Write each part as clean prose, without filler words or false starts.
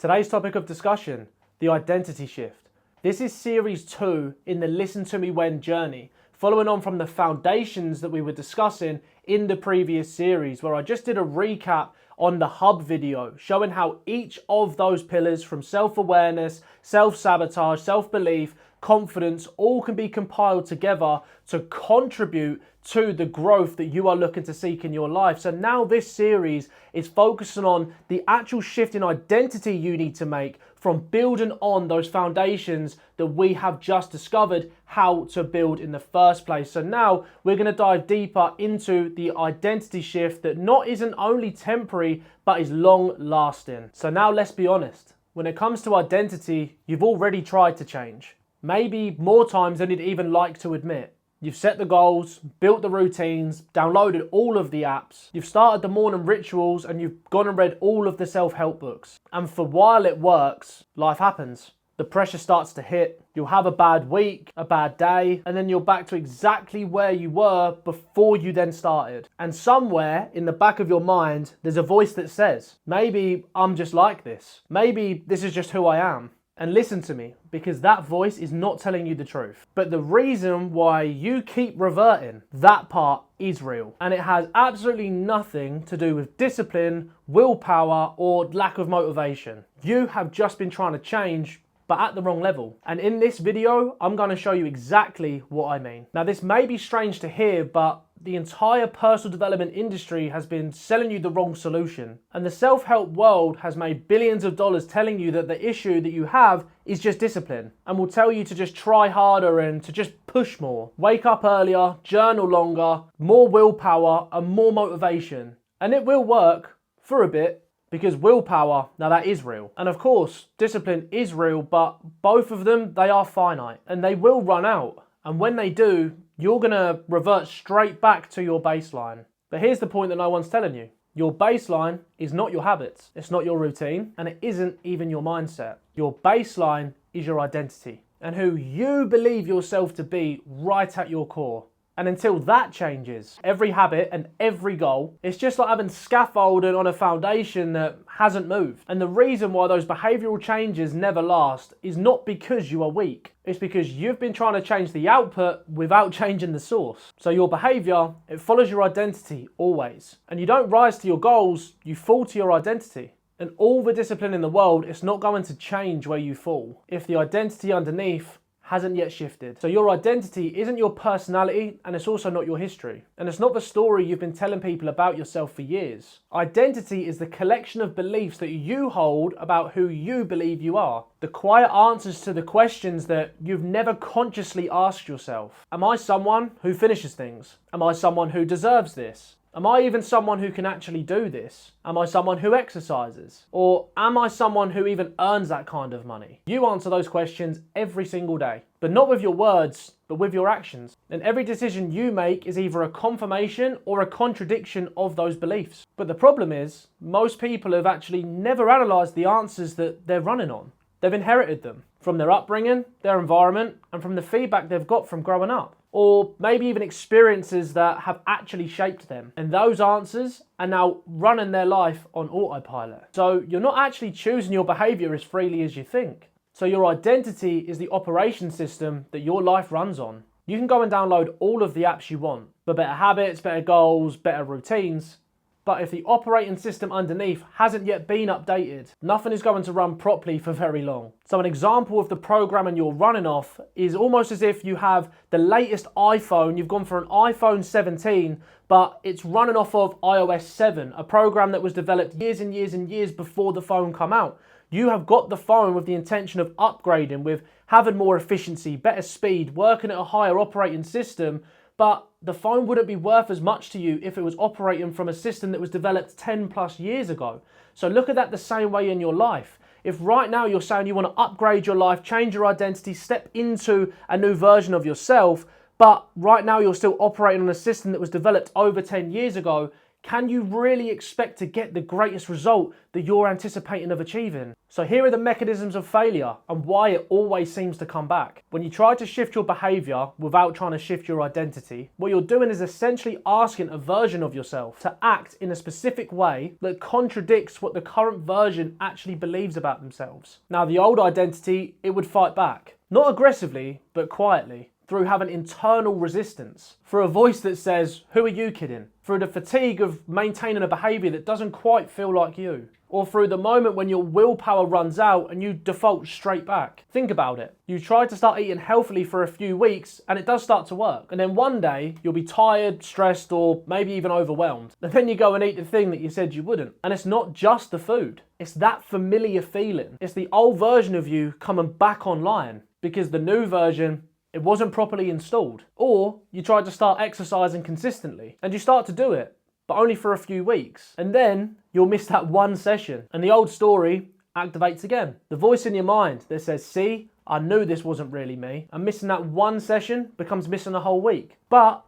Today's topic of discussion, the identity shift. This is series 2 in the Listen to Me When journey, following on from the foundations that we were discussing in the previous series, where I just did a recap on the hub video, showing how each of those pillars from self-awareness, self-sabotage, self-belief, confidence, all can be compiled together to contribute to the growth that you are looking to seek in your life. So now this series is focusing on the actual shift in identity you need to make from building on those foundations that we have just discovered how to build in the first place. So now we're going to dive deeper into the identity shift that isn't only temporary, but is long lasting. So now let's be honest. When it comes to identity, you've already tried to change. Maybe more times than you'd even like to admit. You've set the goals, built the routines, downloaded all of the apps. You've started the morning rituals and you've gone and read all of the self-help books. And for while it works, life happens. The pressure starts to hit. You'll have a bad week, a bad day, and then you're back to exactly where you were before you then started. And somewhere in the back of your mind, there's a voice that says, maybe I'm just like this. Maybe this is just who I am. And listen to me, because that voice is not telling you the truth. But the reason why you keep reverting, that part is real. And it has absolutely nothing to do with discipline, willpower, or lack of motivation. You have just been trying to change, but at the wrong level. And in this video, I'm going to show you exactly what I mean. Now, this may be strange to hear, but the entire personal development industry has been selling you the wrong solution. And the self-help world has made billions of dollars telling you that the issue that you have is just discipline, and will tell you to just try harder and to just push more. Wake up earlier, journal longer, more willpower and more motivation. And it will work for a bit, because willpower, now that is real. And of course, discipline is real, but both of them, they are finite and they will run out. And when they do, you're gonna revert straight back to your baseline. But here's the point that no one's telling you. Your baseline is not your habits, it's not your routine, and it isn't even your mindset. Your baseline is your identity and who you believe yourself to be right at your core. And until that changes, every habit and every goal, it's just like having scaffolding on a foundation that hasn't moved. And the reason why those behavioural changes never last is not because you are weak. It's because you've been trying to change the output without changing the source. So your behaviour, it follows your identity always. And you don't rise to your goals, you fall to your identity. And all the discipline in the world, it's not going to change where you fall if the identity underneath hasn't yet shifted. So your identity isn't your personality, and it's also not your history. And it's not the story you've been telling people about yourself for years. Identity is the collection of beliefs that you hold about who you believe you are. The quiet answers to the questions that you've never consciously asked yourself. Am I someone who finishes things? Am I someone who deserves this? Am I even someone who can actually do this? Am I someone who exercises? Or am I someone who even earns that kind of money? You answer those questions every single day, but not with your words, but with your actions. And every decision you make is either a confirmation or a contradiction of those beliefs. But the problem is, most people have actually never analysed the answers that they're running on. They've inherited them from their upbringing, their environment, and from the feedback they've got from growing up. Or maybe even experiences that have actually shaped them. And those answers are now running their life on autopilot. So you're not actually choosing your behaviour as freely as you think. So your identity is the operation system that your life runs on. You can go and download all of the apps you want, for better habits, better goals, better routines. But if the operating system underneath hasn't yet been updated, nothing is going to run properly for very long. So an example of the programming you're running off is almost as if you have the latest iPhone, you've gone for an iPhone 17, but it's running off of iOS 7, a program that was developed years and years and years before the phone come out. You have got the phone with the intention of upgrading, with having more efficiency, better speed, working at a higher operating system, but the phone wouldn't be worth as much to you if it was operating from a system that was developed 10 plus years ago. So look at that the same way in your life. If right now you're saying you want to upgrade your life, change your identity, step into a new version of yourself, but right now you're still operating on a system that was developed over 10 years ago, Can you really expect to get the greatest result that you're anticipating of achieving? So here are the mechanisms of failure and why it always seems to come back. When you try to shift your behaviour without trying to shift your identity, what you're doing is essentially asking a version of yourself to act in a specific way that contradicts what the current version actually believes about themselves. Now, the old identity, it would fight back. Not aggressively, but quietly, through having internal resistance, through a voice that says, "Who are you kidding?" Through the fatigue of maintaining a behaviour that doesn't quite feel like you, or through the moment when your willpower runs out and you default straight back. Think about it. You try to start eating healthily for a few weeks and it does start to work. And then one day you'll be tired, stressed, or maybe even overwhelmed. And then you go and eat the thing that you said you wouldn't. And it's not just the food. It's that familiar feeling. It's the old version of you coming back online because the new version, it wasn't properly installed. Or you try to start exercising consistently and you start to do it, but only for a few weeks. And then you'll miss that one session and the old story activates again. The voice in your mind that says, "See, I knew this wasn't really me." And missing that one session becomes missing a whole week. But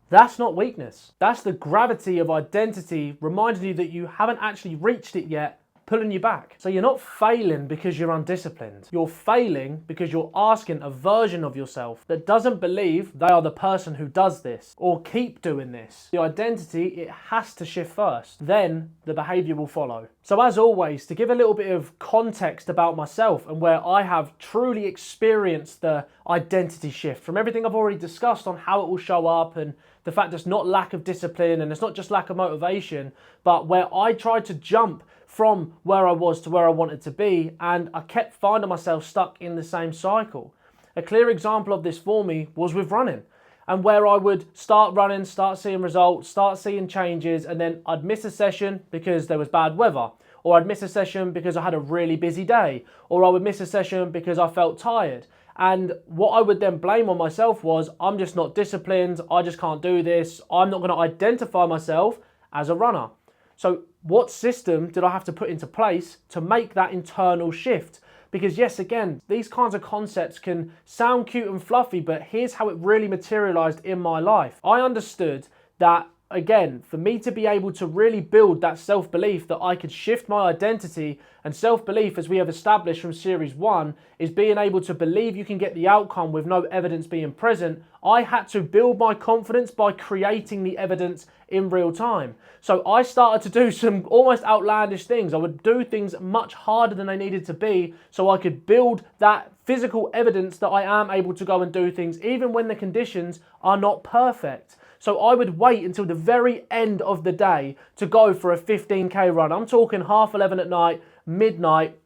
that's not weakness. That's the gravity of identity reminding you that you haven't actually reached it yet, pulling you back. So you're not failing because you're undisciplined. You're failing because you're asking a version of yourself that doesn't believe they are the person who does this or keep doing this. The identity, it has to shift first. Then the behavior will follow. So as always, to give a little bit of context about myself and where I have truly experienced the identity shift from everything I've already discussed on how it will show up and the fact it's not lack of discipline and it's not just lack of motivation, but where I tried to jump from where I was to where I wanted to be, and I kept finding myself stuck in the same cycle. A clear example of this for me was with running, and where I would start running, start seeing results, start seeing changes, and then I'd miss a session because there was bad weather, or I'd miss a session because I had a really busy day, or I would miss a session because I felt tired. And what I would then blame on myself was, I'm just not disciplined, I just can't do this, I'm not going to identify myself as a runner. So what system did I have to put into place to make that internal shift? Because yes, again, these kinds of concepts can sound cute and fluffy, but here's how it really materialized in my life. I understood that, again, for me to be able to really build that self-belief that I could shift my identity, and self-belief, as we have established from series 1, is being able to believe you can get the outcome with no evidence being present. I had to build my confidence by creating the evidence in real time. So I started to do some almost outlandish things. I would do things much harder than they needed to be so I could build that physical evidence that I am able to go and do things even when the conditions are not perfect. So I would wait until the very end of the day to go for a 15k run. I'm talking 11:30 at night, midnight.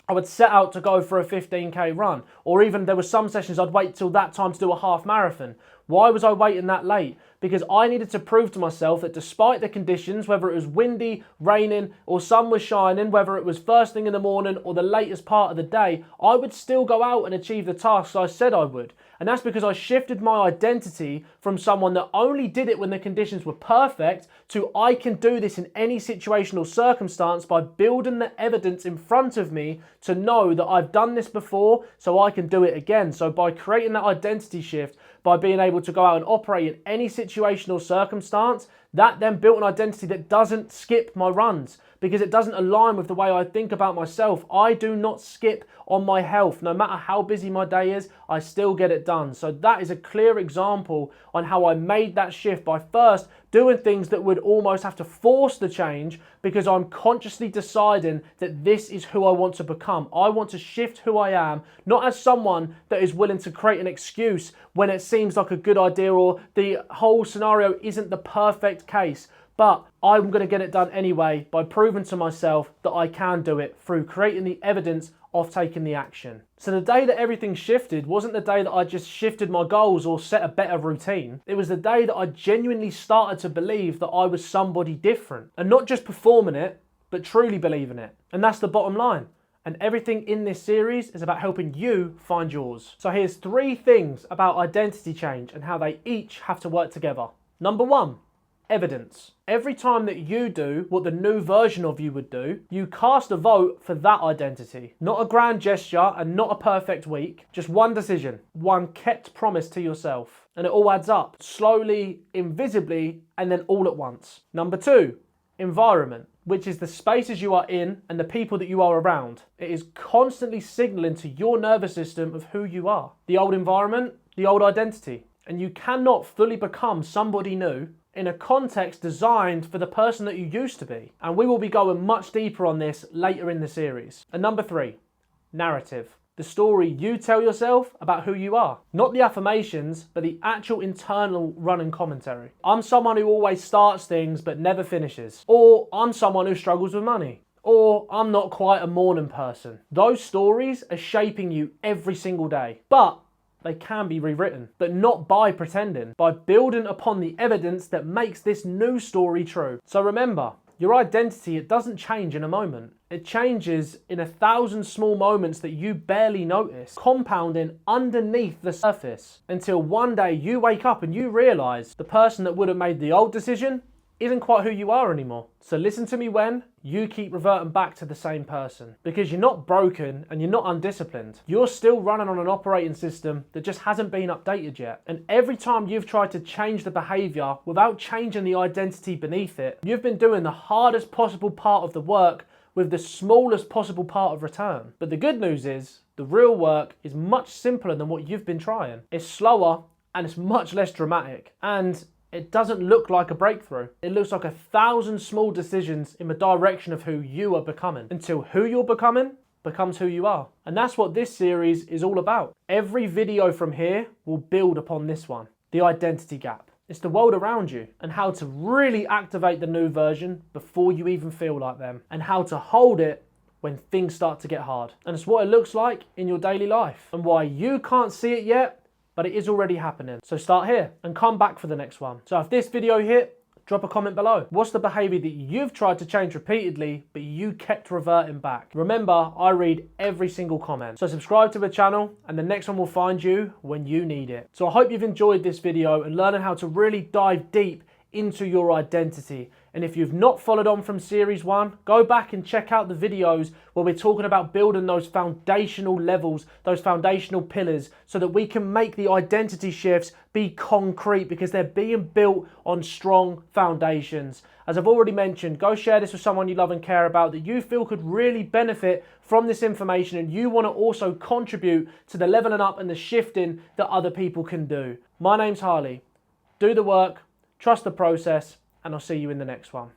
I would set out to go for a 15k run. Or even there were some sessions I'd wait till that time to do a half marathon. Why was I waiting that late? Because I needed to prove to myself that despite the conditions, whether it was windy, raining, or sun was shining, whether it was first thing in the morning or the latest part of the day, I would still go out and achieve the tasks I said I would. And that's because I shifted my identity from someone that only did it when the conditions were perfect to I can do this in any situational circumstance by building the evidence in front of me to know that I've done this before so I can do it again. So by creating that identity shift, by being able to go out and operate in any situational circumstance, that then built an identity that doesn't skip my runs because it doesn't align with the way I think about myself. I do not skip on my health. No matter how busy my day is, I still get it done. So that is a clear example on how I made that shift by first doing things that would almost have to force the change because I'm consciously deciding that this is who I want to become. I want to shift who I am, not as someone that is willing to create an excuse when it seems like a good idea or the whole scenario isn't the perfect case. But I'm going to get it done anyway by proving to myself that I can do it through creating the evidence of taking the action. So the day that everything shifted wasn't the day that I just shifted my goals or set a better routine. It was the day that I genuinely started to believe that I was somebody different. And not just performing it, but truly believing it. And that's the bottom line. And everything in this series is about helping you find yours. So here's 3 things about identity change and how they each have to work together. Number 1. Evidence. Every time that you do what the new version of you would do, you cast a vote for that identity. Not a grand gesture and not a perfect week, just one decision, one kept promise to yourself. And it all adds up, slowly, invisibly, and then all at once. Number 2, environment, which is the spaces you are in and the people that you are around. It is constantly signaling to your nervous system of who you are. The old environment, the old identity. And you cannot fully become somebody new in a context designed for the person that you used to be. And we will be going much deeper on this later in the series. And number 3, narrative. The story you tell yourself about who you are. Not the affirmations, but the actual internal running commentary. I'm someone who always starts things but never finishes. Or I'm someone who struggles with money. Or I'm not quite a morning person. Those stories are shaping you every single day. But they can be rewritten, but not by pretending, by building upon the evidence that makes this new story true. So remember, your identity, it doesn't change in a moment. It changes in 1,000 small moments that you barely notice, compounding underneath the surface until one day you wake up and you realize the person that would have made the old decision isn't quite who you are anymore. So listen to me when you keep reverting back to the same person, because you're not broken and you're not undisciplined. You're still running on an operating system that just hasn't been updated yet. And every time you've tried to change the behavior without changing the identity beneath it, you've been doing the hardest possible part of the work with the smallest possible part of return. But the good news is the real work is much simpler than what you've been trying. It's slower and it's much less dramatic. And it doesn't look like a breakthrough. It looks like 1,000 small decisions in the direction of who you are becoming, until who you're becoming becomes who you are. And that's what this series is all about. Every video from here will build upon this one, the identity gap. It's the world around you and how to really activate the new version before you even feel like them, and how to hold it when things start to get hard. And it's what it looks like in your daily life, and why you can't see it yet, but it is already happening. So start here and come back for the next one. So if this video hit, drop a comment below. What's the behavior that you've tried to change repeatedly, but you kept reverting back? Remember, I read every single comment. So subscribe to the channel and the next one will find you when you need it. So I hope you've enjoyed this video and learning how to really dive deep into your identity. And if you've not followed on from series 1, go back and check out the videos where we're talking about building those foundational levels, those foundational pillars, so that we can make the identity shifts be concrete, because they're being built on strong foundations. As I've already mentioned, go share this with someone you love and care about that you feel could really benefit from this information, and you want to also contribute to the leveling up and the shifting that other people can do. My name's Harley. Do the work, trust the process, and I'll see you in the next one.